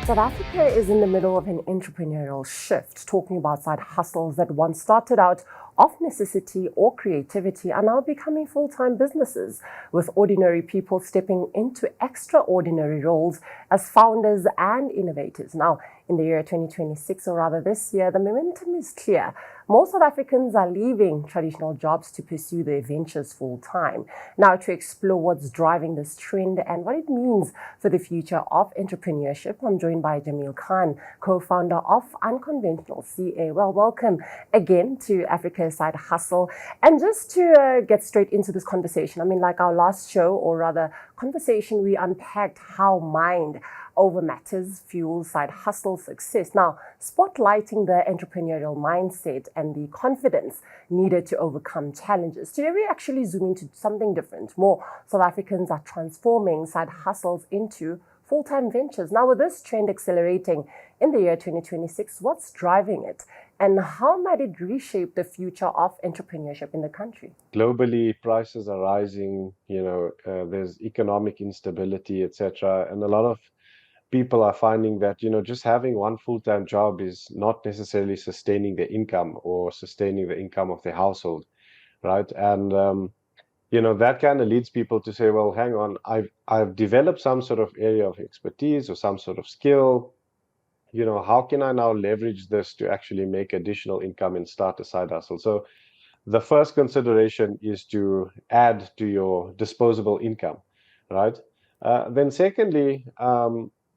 South Africa is in the middle of an entrepreneurial shift, talking about side hustles that once started out of necessity or creativity are now becoming full-time businesses, with ordinary people stepping into extraordinary roles as founders and innovators. Now, in the year 2026, or rather this year, the momentum is clear. Most South Africans are leaving traditional jobs to pursue their ventures full-time. Now, to explore what's driving this trend and what it means for the future of entrepreneurship, I'm joined by Jameel Khan, co-founder of Unconventional CA. Well, welcome again to Africa's Side Hustle. And just to get straight into this conversation, I mean, like our last show, or rather conversation, we unpacked how mind over matters fuels side hustle success. Now, spotlighting the entrepreneurial mindset and the confidence needed to overcome challenges. Today, we actually zoom into something different. More South Africans are transforming side hustles into full-time ventures. Now, with this trend accelerating in the year 2026, what's driving it? And how might it reshape the future of entrepreneurship in the country? Globally, prices are rising, there's economic instability, etc. And a lot of people are finding that, just having one full-time job is not necessarily sustaining their income or sustaining the income of their household, right? And that kind of leads people to say, well, hang on, I've developed some sort of area of expertise or some sort of skill. How can I now leverage this to actually make additional income and start a side hustle? So the first consideration is to add to your disposable income, right? Then secondly,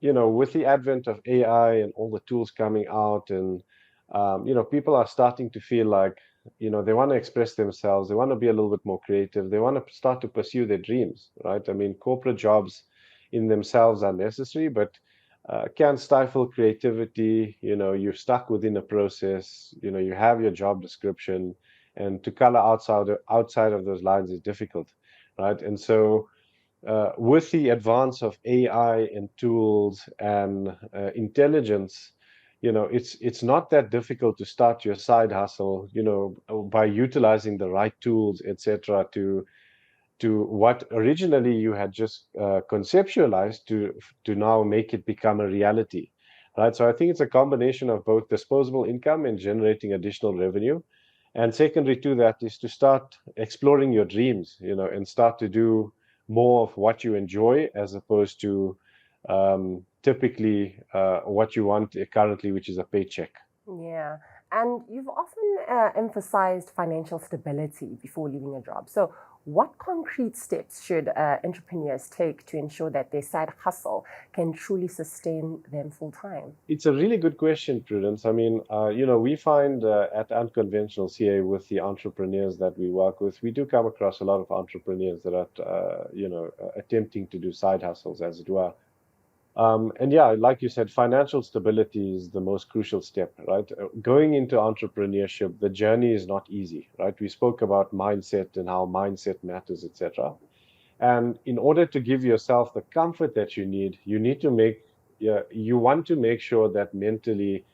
with the advent of AI and all the tools coming out, and people are starting to feel like, they want to express themselves, they want to be a little bit more creative, they want to start to pursue their dreams, right? I mean, corporate jobs in themselves are necessary, but can stifle creativity. You're stuck within a process. You have your job description, and to color outside of those lines is difficult, right? And so with the advance of AI and tools and intelligence, it's not that difficult to start your side hustle, by utilizing the right tools, etc., to what originally you had just conceptualized to now make it become a reality, right? So I think it's a combination of both disposable income and generating additional revenue. And secondary to that is to start exploring your dreams, and start to do more of what you enjoy as opposed to typically what you want currently, which is a paycheck. Yeah. And you've often emphasized financial stability before leaving a job. So what concrete steps should entrepreneurs take to ensure that their side hustle can truly sustain them full time? It's a really good question, Prudence. I mean, we find at Unconventional CA, with the entrepreneurs that we work with, we do come across a lot of entrepreneurs that are, attempting to do side hustles, as it were. And yeah, like you said, financial stability is the most crucial step, right? Going into entrepreneurship, the journey is not easy, right? We spoke about mindset and how mindset matters, etc. And in order to give yourself the comfort that you need to you want to make sure that mentally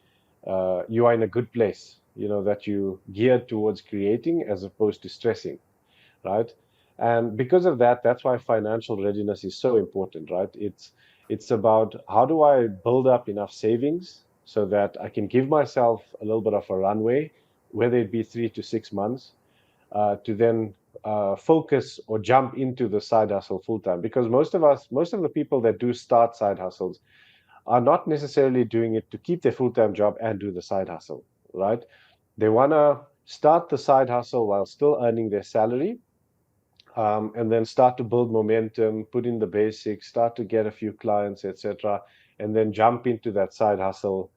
you are in a good place, that you geared towards creating as opposed to stressing, right? And because of that, that's why financial readiness is so important, right? It's about, how do I build up enough savings so that I can give myself a little bit of a runway, whether it be 3 to 6 months, to then focus or jump into the side hustle full time. Because most of the people that do start side hustles are not necessarily doing it to keep their full time job and do the side hustle, right? They want to start the side hustle while still earning their salary, and then start to build momentum, put in the basics, start to get a few clients, etc., and then jump into that side hustle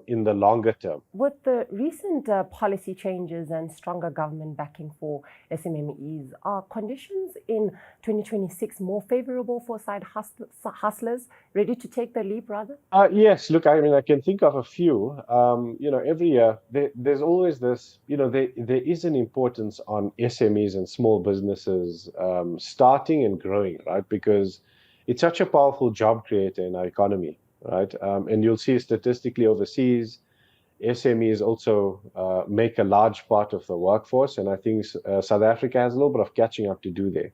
in the longer term. With the recent policy changes and stronger government backing for SMMEs, are conditions in 2026 more favorable for side hustlers ready to take the leap, rather? Yes, look, I mean, I can think of a few. Every year there's always this, there is an importance on SMEs and small businesses starting and growing, right? Because it's such a powerful job creator in our economy, right? And you'll see statistically overseas, SMEs also make a large part of the workforce. And I think South Africa has a little bit of catching up to do there.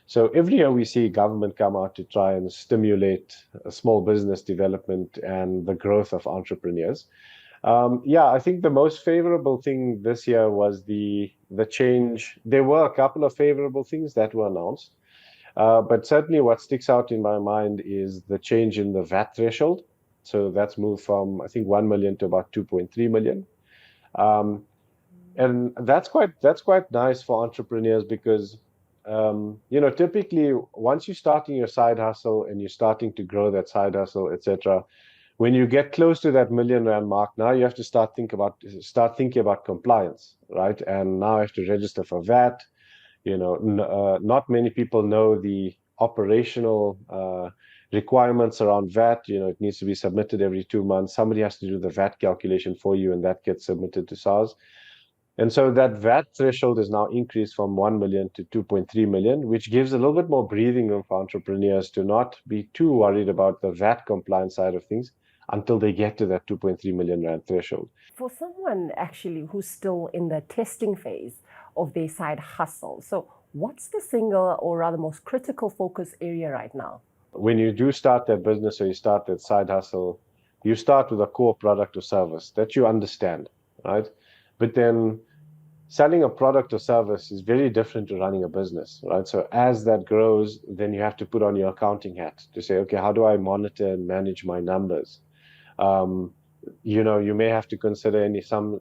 So every year we see government come out to try and stimulate small business development and the growth of entrepreneurs. Yeah, I think the most favorable thing this year was the change. There were a couple of favorable things that were announced, but certainly what sticks out in my mind is the change in the VAT threshold. So that's moved from, I think, 1 million to about 2.3 million. Um, and that's quite nice for entrepreneurs because typically once you're starting your side hustle and you're starting to grow that side hustle, etc., when you get close to that R1 million mark, now you have to start thinking about compliance, right? And now I have to register for VAT. Not many people know the operational requirements around VAT. It needs to be submitted every 2 months. Somebody has to do the VAT calculation for you, and that gets submitted to SARS. And so that VAT threshold is now increased from 1 million to 2.3 million, which gives a little bit more breathing room for entrepreneurs to not be too worried about the VAT compliance side of things until they get to that 2.3 million rand threshold. For someone actually who's still in the testing phase of their side hustle, so what's the single or rather most critical focus area right now? When you do start that business or you start that side hustle, you start with a core product or service that you understand, right? But then selling a product or service is very different to running a business, right? So as that grows, then you have to put on your accounting hat to say, okay, how do I monitor and manage my numbers? You may have to consider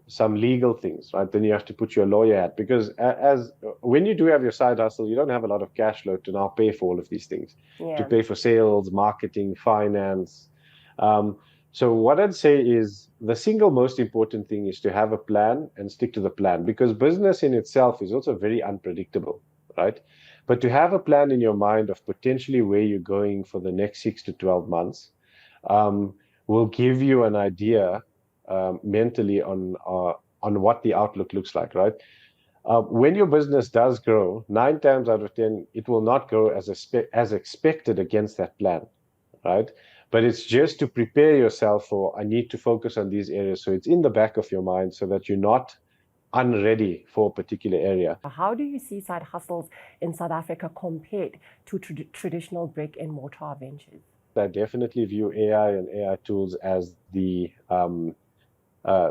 some legal things, right? Then you have to put your lawyer hat because as when you do have your side hustle, you don't have a lot of cash flow to now pay for all of these things, to pay for sales, marketing, finance. So what I'd say is the single most important thing is to have a plan and stick to the plan because business in itself is also very unpredictable, right? But to have a plan in your mind of potentially where you're going for the next 6 to 12 months, will give you an idea mentally on what the outlook looks like, right? When your business does grow, 9 times out of 10, it will not grow as expected against that plan, right? But it's just to prepare yourself for, I need to focus on these areas. So it's in the back of your mind so that you're not unready for a particular area. How do you see side hustles in South Africa compared to traditional brick and mortar ventures? I definitely view AI and AI tools as the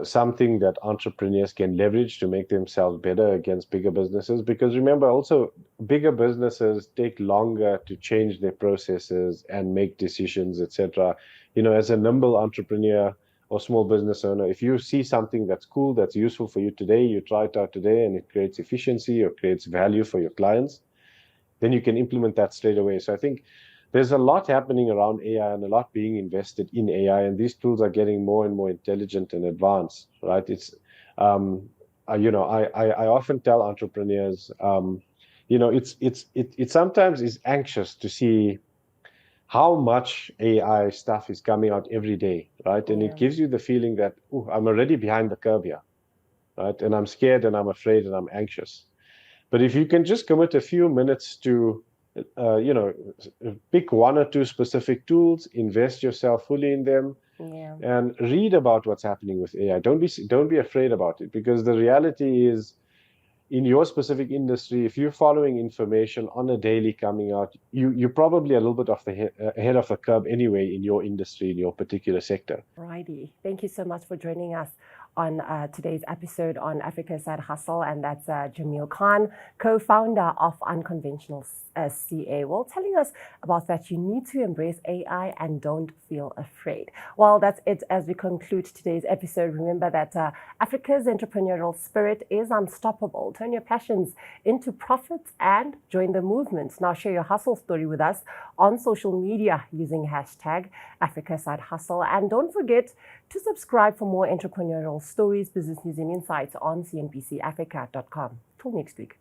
something that entrepreneurs can leverage to make themselves better against bigger businesses. Because remember, also bigger businesses take longer to change their processes and make decisions, etc. As a nimble entrepreneur or small business owner, if you see something that's cool, that's useful for you today, you try it out today, and it creates efficiency or creates value for your clients, then you can implement that straight away. So I think there's a lot happening around AI and a lot being invested in AI, and these tools are getting more and more intelligent and advanced, right? I often tell entrepreneurs, it sometimes is anxious to see how much AI stuff is coming out every day, right? And it gives you the feeling that, I'm already behind the curve here, right? And I'm scared and I'm afraid and I'm anxious. But if you can just commit a few minutes to, pick one or two specific tools, invest yourself fully in them, and read about what's happening with AI. Don't be afraid about it because the reality is, in your specific industry, if you're following information on a daily coming out, you're probably a little bit ahead of the curve anyway in your industry, in your particular sector. Righty. Thank you so much for joining us on today's episode on Africa's Side Hustle, and that's Jameel Khan, co-founder of Unconventional CA, well, telling us about that you need to embrace AI and don't feel afraid. Well, that's it as we conclude today's episode. Remember that Africa's entrepreneurial spirit is unstoppable. Turn your passions into profits and join the movement. Now share your hustle story with us on social media using hashtag Africa's Side Hustle. And don't forget to subscribe for more entrepreneurial stories, business news and insights on CNBCAfrica.com. Till next week.